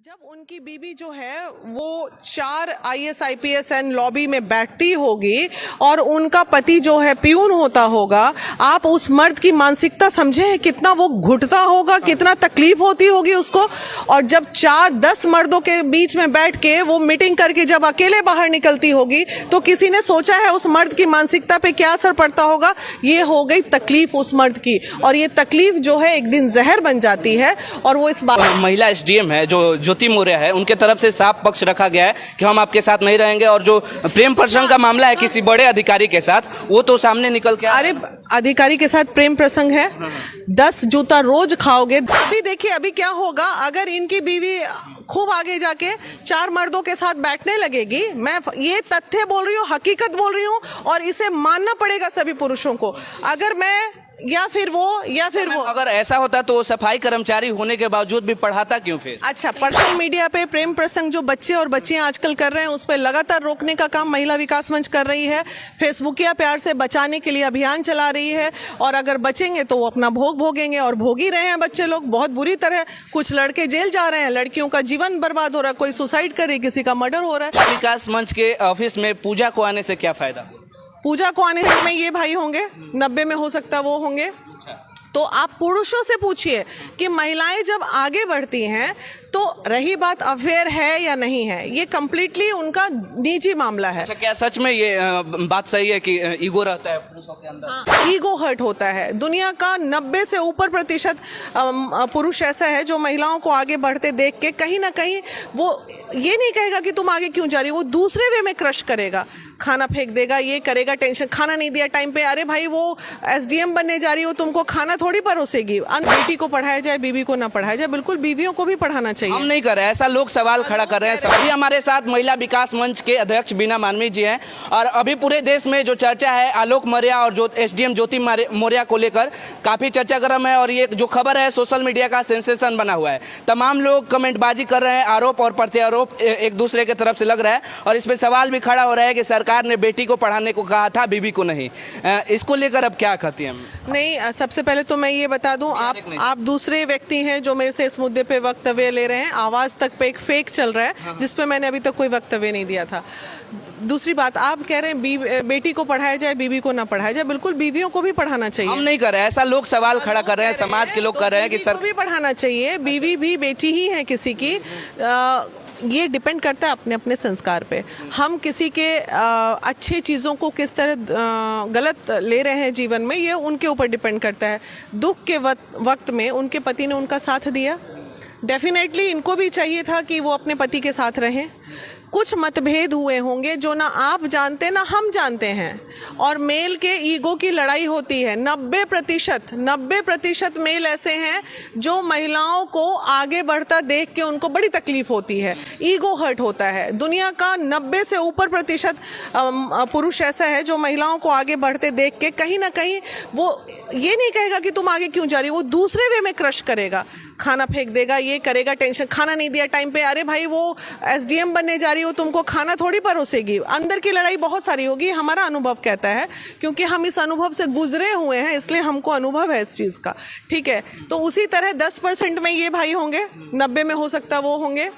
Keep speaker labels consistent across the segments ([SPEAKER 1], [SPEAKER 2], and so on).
[SPEAKER 1] जब उनकी बीवी जो है वो 4 IAS IPS एंड लॉबी में बैठती होगी और उनका पति जो है पियून होता होगा, आप उस मर्द की मानसिकता समझे कितना वो घुटता होगा, कितना तकलीफ होती होगी उसको। और जब 4-10 मर्दों के बीच में बैठ के वो मीटिंग करके जब अकेले बाहर निकलती होगी तो किसी ने सोचा है उस मर्द की मानसिकता पे क्या असर पड़ता होगा। ये हो गई तकलीफ उस मर्द की, और ये तकलीफ जो है एक दिन जहर बन जाती है। और वो इस बात
[SPEAKER 2] महिला SDM है जो ज्योति मौर्य है, उनके तरफ से साफ पक्ष रखा गया है कि हम आपके साथ नहीं रहेंगे। और जो प्रेम प्रसंग का मामला है किसी बड़े अधिकारी के साथ, वो तो सामने निकल के
[SPEAKER 1] अरे अधिकारी के साथ प्रेम प्रसंग है, 10 जूता रोज खाओगे। अभी देखिए अभी क्या होगा अगर इनकी बीवी खूब आगे जाके 4 मर्दों के साथ बैठने लगेगी। मैं ये तथ्य बोल रही हूँ, हकीकत बोल रही हूँ, और इसे मानना पड़ेगा सभी पुरुषों को। अगर मैं या फिर वो
[SPEAKER 2] अगर ऐसा होता तो सफाई कर्मचारी होने के बावजूद भी पढ़ाता क्यों फिर?
[SPEAKER 1] अच्छा, सोशल मीडिया पे प्रेम प्रसंग जो बच्चे और बच्चियां आजकल कर रहे हैं उस पर लगातार रोकने का काम महिला विकास मंच कर रही है। फेसबुकिया प्यार से बचाने के लिए अभियान चला रही है, और अगर बचेंगे तो वो अपना भोग भोगेंगे, और भोग ही रहे हैं बच्चे लोग बहुत बुरी तरह। कुछ लड़के जेल जा रहे हैं, लड़कियों का जीवन बर्बाद हो रहा है, कोई सुसाइड कर रही है, किसी का मर्डर हो रहा है।
[SPEAKER 2] विकास मंच के ऑफिस में पूजा को आने से क्या फायदा?
[SPEAKER 1] पूजा को आने में ये भाई होंगे 90 में, हो सकता है वो होंगे। तो आप पुरुषों से पूछिए कि महिलाएं जब आगे बढ़ती हैं तो रही बात अफेयर है या नहीं है, ये कंप्लीटली उनका निजी मामला है।
[SPEAKER 2] अच्छा, क्या सच में ये बात सही है कि ईगो रहता है पुरुषों के अंदर?
[SPEAKER 1] ईगो हर्ट होता है। दुनिया का 90 से ऊपर प्रतिशत पुरुष ऐसा है जो महिलाओं को आगे बढ़ते देख के कहीं ना कहीं वो ये नहीं कहेगा कि तुम आगे क्यों जा रही हो, वो दूसरे वे में क्रश करेगा, खाना फेंक देगा, ये करेगा, टेंशन, खाना नहीं दिया टाइम पे, अरे भाई वो SDM बनने जा रही हो, तुमको खाना थोड़ी परोसेगी। बेटी को पढ़ाया जाए, बीवी को ना पढ़ाया जाए, बिल्कुल बीवियों को भी पढ़ाना चाहिए।
[SPEAKER 2] हम नहीं कर रहे, ऐसा लोग सवाल खड़ा कर रहे हैं। अभी हमारे साथ महिला विकास मंच के अध्यक्ष बीना मानवी जी हैं, और अभी पूरे देश में जो चर्चा है आलोक मौर्य और जो SDM ज्योति मौर्य को लेकर काफी चर्चा गर्म है, और ये जो खबर है सोशल मीडिया का सेंसेशन बना हुआ है। तमाम लोग कमेंटबाजी कर रहे हैं, आरोप और प्रत्यारोप एक दूसरे की तरफ से लग रहा है, और इसमें सवाल भी खड़ा हो रहा है कि सरकार ने बेटी को पढ़ाने को कहा था, बीवी को नहीं। इसको लेकर अब क्या कहती हैं?
[SPEAKER 1] नहीं, सबसे पहले तो मैं ये बता दूं, आप दूसरे व्यक्ति हैं जो मेरे से इस मुद्दे पे वक्तव्य ले रहे हैं। आवाज तक पे एक फेक चल रहा है जिसपे मैंने अभी तक कोई वक्तव्य नहीं दिया था। दूसरी बात, आप कह रहे हैं बेटी को पढ़ाया जाए, बीवी को ना पढ़ाया जाए, बिल्कुल बीवियों को भी पढ़ाना चाहिए।
[SPEAKER 2] हम नहीं कर रहे, ऐसा लोग सवाल खड़ा कर रहे हैं, समाज के लोग कर रहे हैं कि सर
[SPEAKER 1] भी पढ़ाना चाहिए। बीवी भी बेटी ही है किसी की। ये डिपेंड करता है अपने अपने संस्कार पे। हम किसी के अच्छी चीज़ों को किस तरह गलत ले रहे हैं जीवन में, ये उनके ऊपर डिपेंड करता है। दुख के वक्त में उनके पति ने उनका साथ दिया, डेफिनेटली इनको भी चाहिए था कि वो अपने पति के साथ रहें। कुछ मतभेद हुए होंगे जो ना आप जानते ना हम जानते हैं, और मेल के ईगो की लड़ाई होती है। 90% मेल ऐसे हैं जो महिलाओं को आगे बढ़ता देख के उनको बड़ी तकलीफ होती है, ईगो हर्ट होता है। दुनिया का 90 से ऊपर प्रतिशत पुरुष ऐसा है जो महिलाओं को आगे बढ़ते देख के कहीं ना कहीं वो ये नहीं कहेगा कि तुम आगे क्यों जा रही हो, वो दूसरे वे में क्रश करेगा, खाना फेंक देगा, ये करेगा, टेंशन, खाना नहीं दिया टाइम पे, अरे भाई वो SDM बनने जा रही हो, तुमको खाना थोड़ी परोसेगी। अंदर की लड़ाई बहुत सारी होगी, हमारा अनुभव कहता है, क्योंकि हम इस अनुभव से गुजरे हुए हैं, इसलिए हमको अनुभव है इस चीज़ का। ठीक है, तो उसी तरह 10% में ये भाई होंगे, 90 में हो सकता है वो होंगे।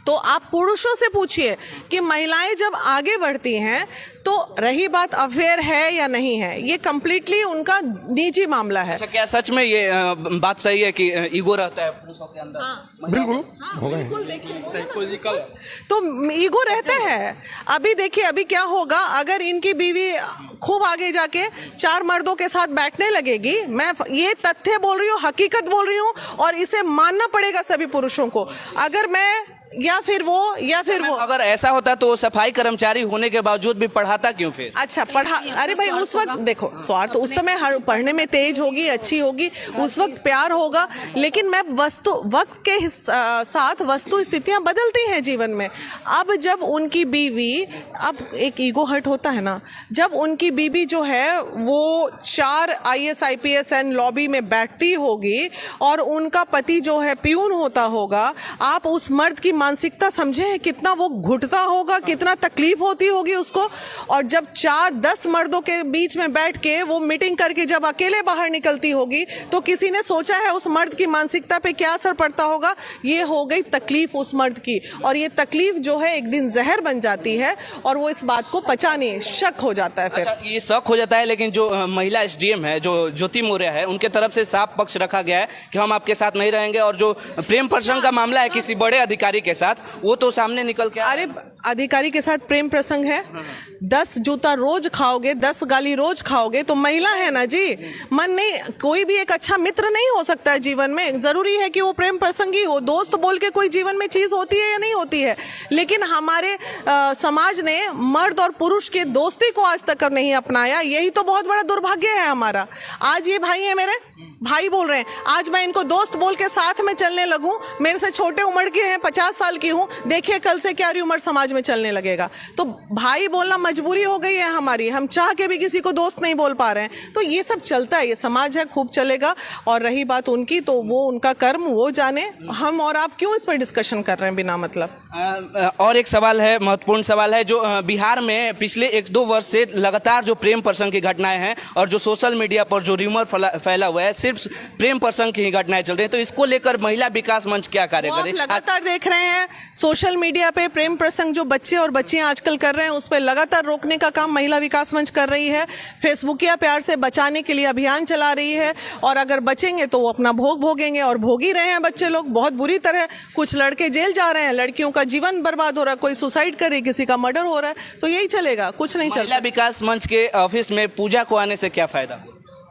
[SPEAKER 1] तो आप पुरुषों से पूछिए कि महिलाएं जब आगे बढ़ती हैं तो रही बात अफेयर है या नहीं है, ये कंप्लीटली उनका निजी मामला है।
[SPEAKER 2] अच्छा, क्या सच में ये बात सही है कि ईगो रहता है पुरुषों के अंदर?
[SPEAKER 1] बिल्कुल, तो ईगो रहता है। अभी देखिए अभी क्या होगा अगर इनकी बीवी खूब आगे जाके 4 मर्दों के साथ बैठने लगेगी। मैं ये तथ्य बोल रही हूँ, हकीकत बोल रही हूँ, और इसे मानना पड़ेगा सभी पुरुषों को। अगर मैं या फिर वो
[SPEAKER 2] अगर ऐसा होता तो सफाई कर्मचारी होने के बावजूद भी पढ़ाता क्यों फिर?
[SPEAKER 1] अच्छा, अरे भाई उस वक्त देखो स्वार्थ, उस समय हर पढ़ने में तेज होगी, अच्छी होगी, उस वक्त प्यार होगा, लेकिन मैं वक्त के साथ वस्तु स्थितियां बदलती हैं जीवन में। अब जब उनकी बीवी, अब एक ईगो हर्ट होता है ना, जब उनकी बीवी जो है वो 4 IAS IPS एंड लॉबी में बैठती होगी और उनका पति जो है पियून होता होगा, आप उस मर्द की मानसिकता समझे कितना वो घुटता होगा, कितना तकलीफ होती होगी उसको। और जब 4-10 मर्दों के बीच में बैठ के वो मीटिंग करके जब अकेले बाहर निकलती होगी तो किसी ने सोचा है उस मर्द की मानसिकता पे क्या असर पड़ता होगा। ये हो गई तकलीफ उस मर्द की, और ये तकलीफ जो है एक दिन जहर बन जाती है और वो इस बात को पचा नहीं, शक हो जाता है। फिर
[SPEAKER 2] अच्छा, ये शक हो जाता है, लेकिन जो महिला एसडीएम है, जो ज्योति मौर्य है, उनके तरफ से साफ पक्ष रखा गया है कि हम आपके साथ नहीं रहेंगे, और जो प्रेम प्रसंग का मामला है किसी बड़े अधिकारी के साथ, वो तो सामने निकल के
[SPEAKER 1] अरे अधिकारी के साथ प्रेम प्रसंग है, 10 जूता रोज खाओगे, 10 गाली रोज खाओगे तो महिला है ना जी। मन नहीं, कोई भी एक अच्छा मित्र नहीं हो सकता है जीवन में, जरूरी है कि वो प्रेम प्रसंगी हो। दोस्त बोल के कोई जीवन में चीज होती है या नहीं होती है, लेकिन हमारे समाज ने मर्द और पुरुष के दोस्ती को आज तक नहीं अपनाया। यही तो बहुत बड़ा दुर्भाग्य है हमारा। आज ये भाई है, मेरे भाई बोल रहे हैं, आज मैं इनको दोस्त बोल के साथ में चलने लगूं, मेरे से छोटे उम्र के हैं, 50 साल की हूं, देखिए कल से क्या उम्र समाज में चलने लगेगा। तो भाई बोलना मजबूरी हो गई है हमारी, हम चाह के भी किसी को दोस्त नहीं बोल पा रहे हैं। तो ये सब चलता है, ये समाज है, खूब चलेगा। और रही बात उनकी, तो वो उनका कर्म, वो जाने, हम और आप क्यों इस पर डिस्कशन कर रहे हैं बिना मतलब।
[SPEAKER 2] और एक सवाल है, महत्वपूर्ण सवाल है, जो बिहार में पिछले 1-2 वर्ष से लगातार जो प्रेम प्रसंग की घटनाएं हैं और जो सोशल मीडिया पर जो र्यूमर फैला हुआ है, सिर्फ प्रेम प्रसंग की ही घटनाएं चल रही हैं, तो इसको लेकर महिला विकास मंच क्या कार्य करे?
[SPEAKER 1] लगातार देख रहे हैं सोशल मीडिया पे प्रेम प्रसंग जो बच्चे और बच्चियां आजकल कर रहे हैं, उस पर लगातार रोकने का काम महिला विकास मंच कर रही है। फेसबुकिया प्यार से बचाने के लिए अभियान चला रही है, और अगर बचेंगे तो वो अपना भोग भोगेंगे, और भोग ही रहे हैं बच्चे लोग बहुत बुरी तरह। कुछ लड़के जेल जा रहे हैं, लड़कियों का जीवन बर्बाद हो रहा है, कोई सुसाइड कर रही, किसी का मर्डर हो रहा है, तो यही चलेगा, कुछ नहीं चलेगा।
[SPEAKER 2] महिला विकास मंच के ऑफिस में पूजा को आने से क्या फायदा?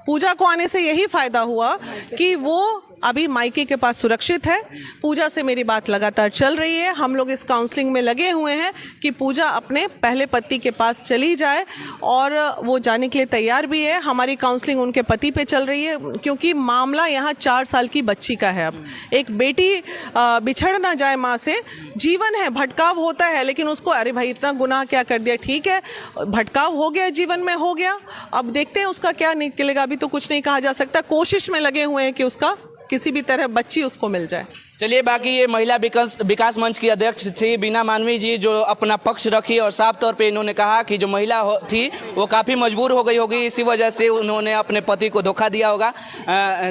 [SPEAKER 1] पूजा को आने से यही फायदा हुआ कि वो अभी मायके के पास सुरक्षित है। पूजा से मेरी बात लगातार चल रही है, हम लोग इस काउंसलिंग में लगे हुए हैं कि पूजा अपने पहले पति के पास चली जाए, और वो जाने के लिए तैयार भी है। हमारी काउंसलिंग उनके पति पे चल रही है, क्योंकि मामला यहाँ 4 साल की बच्ची का है। अब एक बेटी बिछड़ ना जाए माँ से, जीवन है, भटकाव होता है, लेकिन उसको अरे भाई इतना गुनाह क्या कर दिया, ठीक है भटकाव हो गया, जीवन में हो गया, अब देखते हैं उसका क्या निकलेगा। अभी तो कुछ नहीं कहा जा सकता, कोशिश में लगे हुए हैं कि उसका किसी भी तरह बच्ची उसको मिल जाए।
[SPEAKER 2] चलिए, बाकी ये महिला विकास मंच की अध्यक्ष थी बीना मानवी जी, जो अपना पक्ष रखी, और साफ तौर पे इन्होंने कहा कि जो महिला थी वो काफ़ी मजबूर हो गई होगी, इसी वजह से उन्होंने अपने पति को धोखा दिया होगा,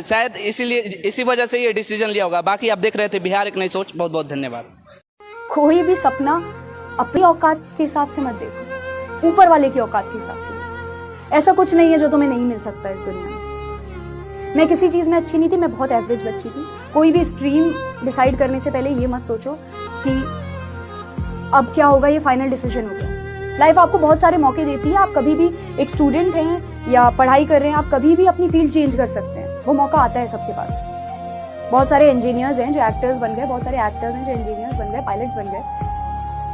[SPEAKER 2] शायद इसी वजह से ये डिसीजन लिया होगा। बाकी आप देख रहे थे बिहार एक नई सोच। बहुत बहुत धन्यवाद।
[SPEAKER 3] कोई भी सपना अपनी औकात के हिसाब से मत देखो, ऊपर वाले की औकात के हिसाब से। ऐसा कुछ नहीं है जो तुम्हें नहीं मिल सकता इस दुनिया में। मैं किसी चीज में अच्छी नहीं थी, मैं बहुत एवरेज बच्ची थी। कोई भी स्ट्रीम डिसाइड करने से पहले ये मत सोचो कि अब क्या होगा, ये फाइनल डिसीजन होगा। लाइफ आपको बहुत सारे मौके देती है। आप कभी भी एक स्टूडेंट हैं या पढ़ाई कर रहे हैं, आप कभी भी अपनी फील्ड चेंज कर सकते हैं, वो मौका आता है सबके पास। बहुत सारे इंजीनियर्स हैं जो एक्टर्स बन गए, बहुत सारे एक्टर्स हैं जो इंजीनियर्स बन गए, पायलट्स बन गए।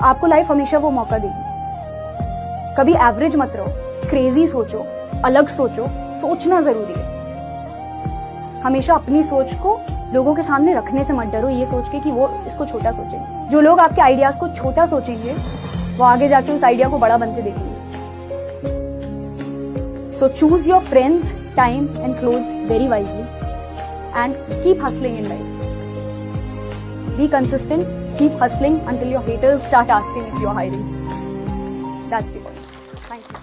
[SPEAKER 3] आपको लाइफ हमेशा वो मौका देगी। कभी एवरेज मत रहो, क्रेजी सोचो, अलग सोचो, सोचना जरूरी है। हमेशा अपनी सोच को लोगों के सामने रखने से मत डरो, ये सोच के कि वो इसको छोटा सोचेंगे। जो लोग आपके आइडियाज को छोटा सोचेंगे, वो आगे जाके उस आइडिया को बड़ा बनते देखेंगे। So choose your friends, time and clothes very wisely and keep hustling in life. Be consistent, keep hustling until your haters start asking if you're hiding. That's the point. Thank you.